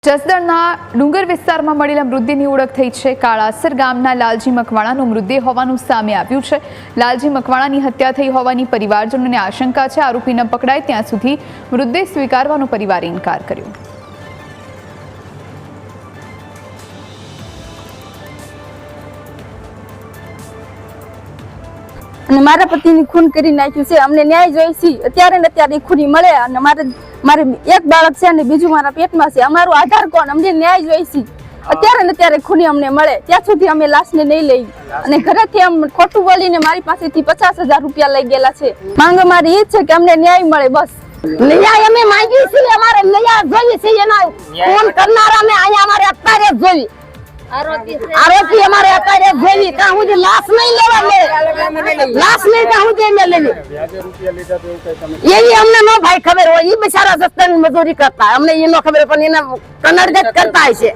જસદણના ડુંગર વિસ્તારમાં મળેલા મૃતદેહની ઓળખ થઈ છે। કાળાસર ગામના લાલજી મકવાણાનો મૃતદેહ હોવાનું સામે આવ્યું છે। લાલજી મકવાણાની હત્યા થઈ હોવાની પરિવારજનોને આશંકા છે। આરોપી ન પકડાય ત્યાં સુધી મૃતદેહ સ્વીકારવાનો પરિવારે ઇનકાર કર્યો। અને મારા પતિની ખૂન કરી નાખ્યું છે। અમને ન્યાય જોઈશે અત્યારે ને અત્યારે ખૂની મળે અને મારે એક બાળક છે અને બીજું મારા પેટમાં છે। અમારું આધાર કોણ? અમને ન્યાય જોઈશે અત્યારે ને અત્યારે ખૂની અમને મળે ત્યાં સુધી અમે લાશને નહીં લઈ। અને ઘરેથી આમ ખોટું બોલીને મારી પાસેથી 50,000 રૂપિયા લઈ ગયેલા છે। માંગ અમારી એ છે કે અમને ન્યાય મળે, બસ ન્યાય અમે માંગીએ છીએ। અમારે ન્યાય જોઈએ છે। એના ફોન કરનારા અમે અહીંયા અમારે અત્યારે જોઈ આરોપી અમારે અત્યારે જોઈ કાં હું લાશ નહીં લેવા મળે, લાશ નહીં કાં હું જઈને લેવી એવી અમને નો ભાઈ ખબર હોય। એ બિચારા સસ્તા મજૂરી કરતા, અમને એ નો ખબર પણ એના કનડગત કરતા હશે।